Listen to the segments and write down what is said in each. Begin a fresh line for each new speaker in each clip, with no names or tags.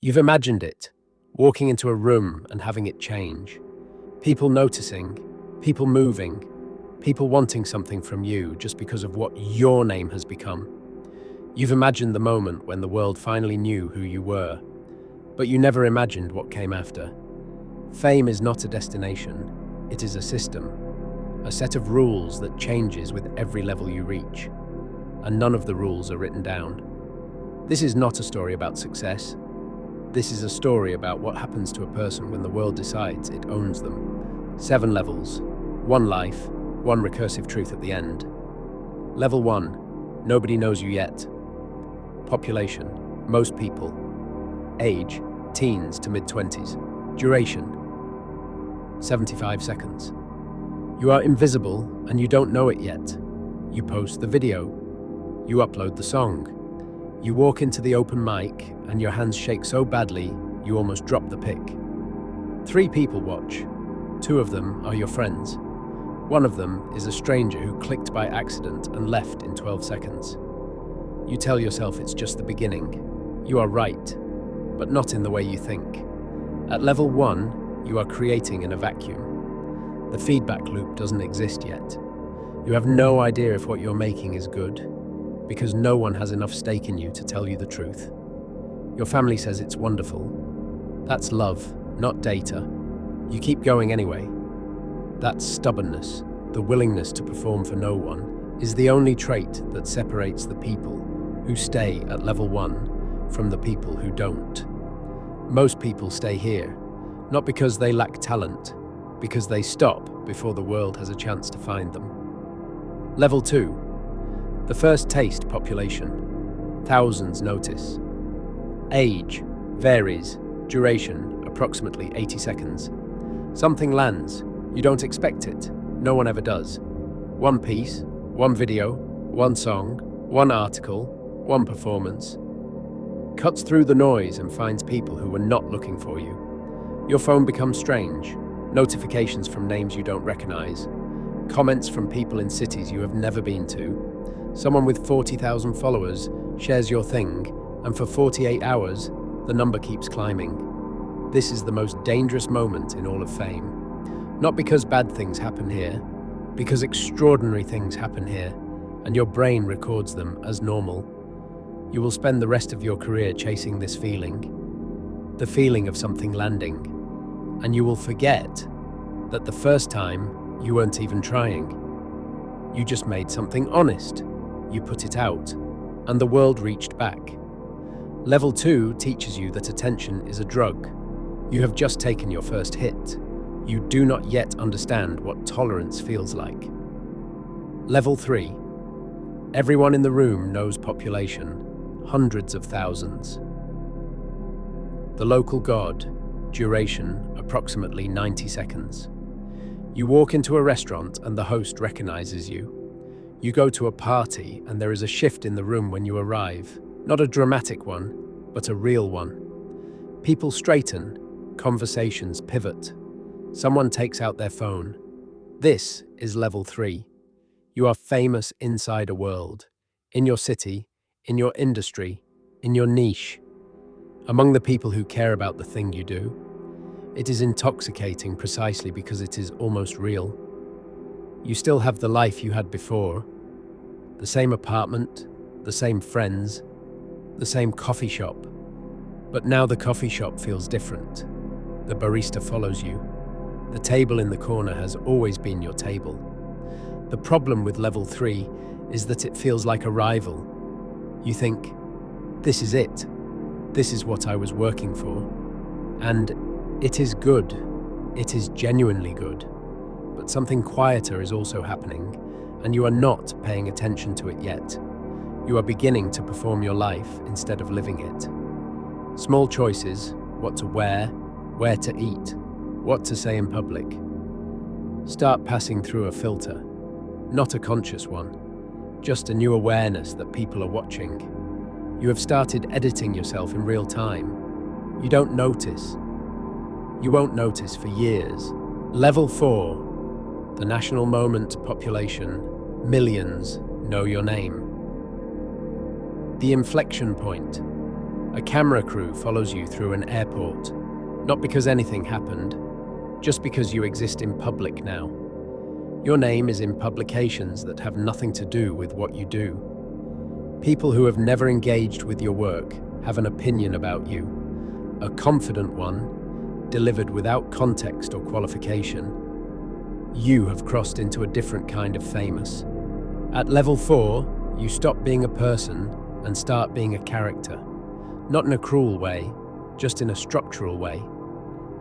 You've imagined it, walking into a room and having it change. People noticing, people moving, people wanting something from you just because of what your name has become. You've imagined the moment when the world finally knew who you were, but you never imagined what came after. Fame is not a destination, it is a system, a set of rules that changes with every level you reach, and none of the rules are written down. This is not a story about success. This is a story about what happens to a person when the world decides it owns them. 7 levels, 1 life, 1 recursive truth at the end. Level 1, nobody knows you yet. Population, most people. Age, teens to mid-20s. Duration, 75 seconds. You are invisible and you don't know it yet. You post the video. You upload the song. You walk into the open mic and your hands shake so badly you almost drop the pick. 3 people watch. 2 of them are your friends. 1 of them is a stranger who clicked by accident and left in 12 seconds. You tell yourself it's just the beginning. You are right, but not in the way you think. At level 1, you are creating in a vacuum. The feedback loop doesn't exist yet. You have no idea if what you're making is good, because no one has enough stake in you to tell you the truth. Your family says it's wonderful. That's love, not data. You keep going anyway. That's stubbornness, the willingness to perform for no one, is the only trait that separates the people who stay at level 1 from the people who don't. Most people stay here, not because they lack talent, because they stop before the world has a chance to find them. Level 2. The first taste population. Thousands notice. Age varies. Duration approximately 80 seconds. Something lands. You don't expect it. No one ever does. 1 piece, 1 video, 1 song, 1 article, 1 performance. Cuts through the noise and finds people who were not looking for you. Your phone becomes strange. Notifications from names you don't recognize. Comments from people in cities you have never been to. Someone with 40,000 followers shares your thing, and for 48 hours, the number keeps climbing. This is the most dangerous moment in all of fame. Not because bad things happen here, because extraordinary things happen here, and your brain records them as normal. You will spend the rest of your career chasing this feeling, the feeling of something landing, and you will forget that the first time you weren't even trying. You just made something honest. You put it out, and the world reached back. Level 2 teaches you that attention is a drug. You have just taken your first hit. You do not yet understand what tolerance feels like. Level 3. Everyone in the room knows population, hundreds of thousands. The local god, duration approximately 90 seconds. You walk into a restaurant and the host recognizes you. You go to a party and there is a shift in the room when you arrive. Not a dramatic one, but a real one. People straighten, conversations pivot. Someone takes out their phone. This is level 3. You are famous inside a world, in your city, in your industry, in your niche, among the people who care about the thing you do. It is intoxicating precisely because it is almost real. You still have the life you had before, the same apartment, the same friends, the same coffee shop. But now the coffee shop feels different. The barista follows you. The table in the corner has always been your table. The problem with level 3 is that it feels like a rival. You think, this is it. This is what I was working for. And it is good. It is genuinely good. But something quieter is also happening, and you are not paying attention to it yet. You are beginning to perform your life instead of living it. Small choices, what to wear, where to eat, what to say in public. Start passing through a filter, not a conscious one, just a new awareness that people are watching. You have started editing yourself in real time. You don't notice. You won't notice for years. Level 4. The national moment population, millions know your name. The inflection point. A camera crew follows you through an airport, not because anything happened, just because you exist in public now. Your name is in publications that have nothing to do with what you do. People who have never engaged with your work have an opinion about you, a confident one, delivered without context or qualification. You have crossed into a different kind of famous. At level 4, you stop being a person and start being a character. Not in a cruel way, just in a structural way.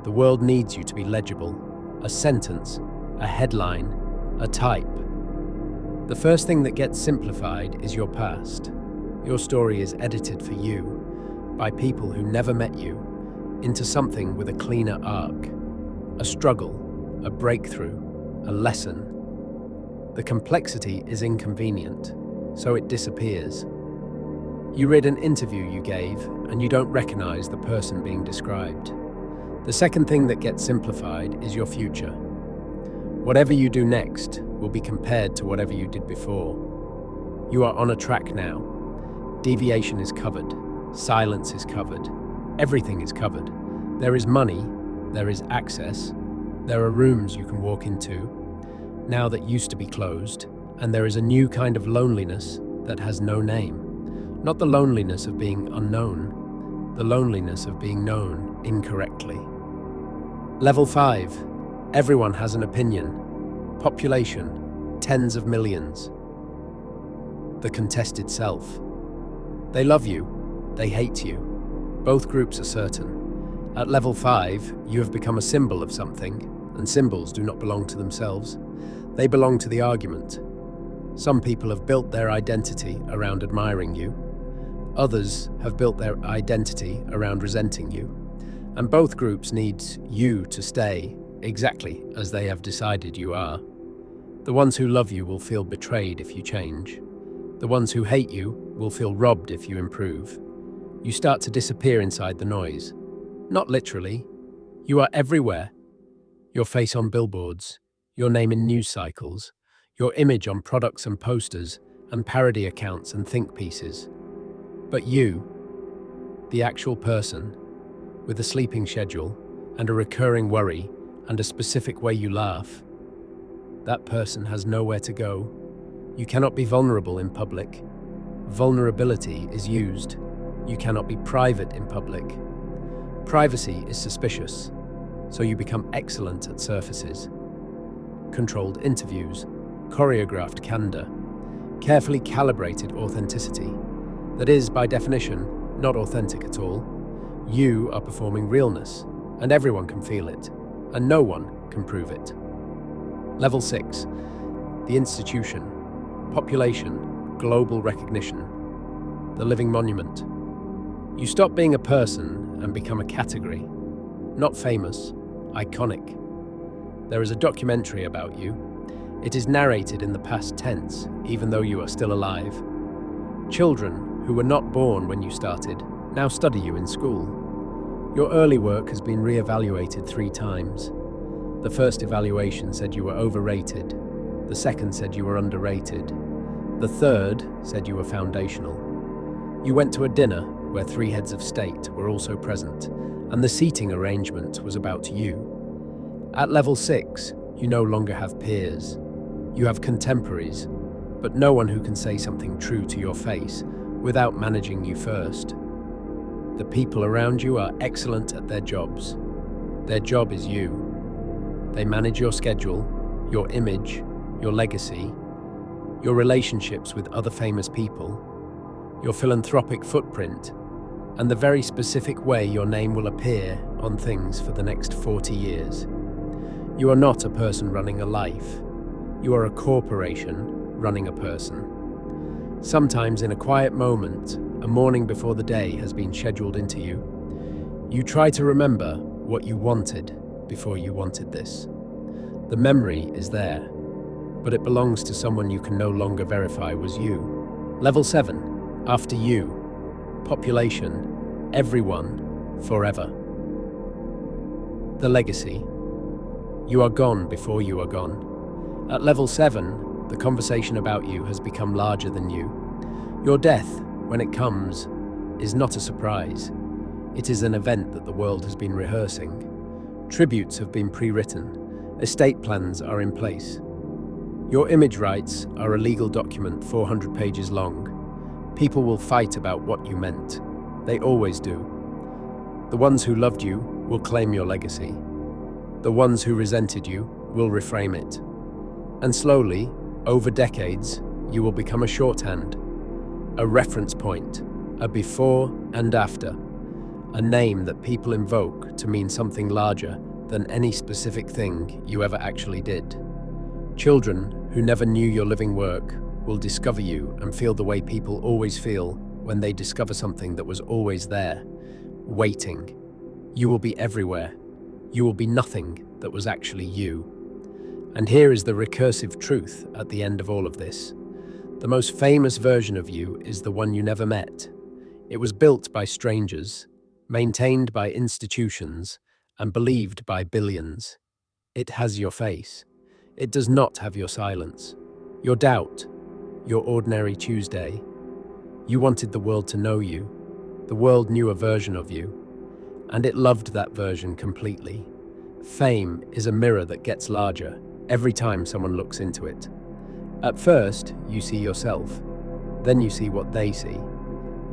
The world needs you to be legible, a sentence, a headline, a type. The first thing that gets simplified is your past. Your story is edited for you, by people who never met you, into something with a cleaner arc. A struggle, a breakthrough, a lesson. The complexity is inconvenient, so it disappears. You read an interview you gave, and you don't recognize the person being described. The second thing that gets simplified is your future. Whatever you do next will be compared to whatever you did before. You are on a track now. Deviation is covered. Silence is covered. Everything is covered. There is money. There is access. There are rooms you can walk into, now that used to be closed, and there is a new kind of loneliness that has no name. Not the loneliness of being unknown, the loneliness of being known incorrectly. Level 5. Everyone has an opinion. Population, tens of millions. The contested self. They love you, they hate you. Both groups are certain. At level 5, you have become a symbol of something, and symbols do not belong to themselves. They belong to the argument. Some people have built their identity around admiring you. Others have built their identity around resenting you. And both groups need you to stay exactly as they have decided you are. The ones who love you will feel betrayed if you change. The ones who hate you will feel robbed if you improve. You start to disappear inside the noise. Not literally. You are everywhere. Your face on billboards, your name in news cycles, your image on products and posters and parody accounts and think pieces. But you, the actual person, with a sleeping schedule and a recurring worry and a specific way you laugh, that person has nowhere to go. You cannot be vulnerable in public. Vulnerability is used. You cannot be private in public. Privacy is suspicious, so you become excellent at surfaces. Controlled interviews, choreographed candor, carefully calibrated authenticity. That is, by definition, not authentic at all. You are performing realness, and everyone can feel it, and no one can prove it. Level 6. The institution. Population. Global recognition. The living monument. You stop being a person and become a category. Not famous, iconic. There is a documentary about you. It is narrated in the past tense, even though you are still alive. Children who were not born when you started now study you in school. Your early work has been re-evaluated 3 times. The first evaluation said you were overrated. The second said you were underrated. The third said you were foundational. You went to a dinner where 3 heads of state were also present, and the seating arrangement was about you. At level 6, you no longer have peers. You have contemporaries, but no one who can say something true to your face without managing you first. The people around you are excellent at their jobs. Their job is you. They manage your schedule, your image, your legacy, your relationships with other famous people, your philanthropic footprint, and the very specific way your name will appear on things for the next 40 years. You are not a person running a life. You are a corporation running a person. Sometimes in a quiet moment, a morning before the day has been scheduled into you, you try to remember what you wanted before you wanted this. The memory is there, but it belongs to someone you can no longer verify was you. Level 7, after you. Population, everyone, forever. The legacy. You are gone before you are gone. At level 7, the conversation about you has become larger than you. Your death, when it comes, is not a surprise. It is an event that the world has been rehearsing. Tributes have been pre-written. Estate plans are in place. Your image rights are a legal document 400 pages long. People will fight about what you meant. They always do. The ones who loved you will claim your legacy. The ones who resented you will reframe it. And slowly, over decades, you will become a shorthand, a reference point, a before and after, a name that people invoke to mean something larger than any specific thing you ever actually did. Children who never knew your living work will discover you and feel the way people always feel when they discover something that was always there, waiting. You will be everywhere. You will be nothing that was actually you. And here is the recursive truth at the end of all of this. The most famous version of you is the one you never met. It was built by strangers, maintained by institutions, and believed by billions. It has your face. It does not have your silence, your doubt, your ordinary Tuesday. You wanted the world to know you. The world knew a version of you, and it loved that version completely. Fame is a mirror that gets larger every time someone looks into it. At first, you see yourself. Then you see what they see.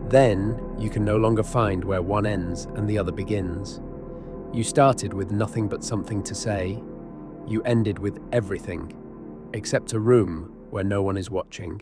Then you can no longer find where one ends and the other begins. You started with nothing but something to say. You ended with everything, except a room where no one is watching.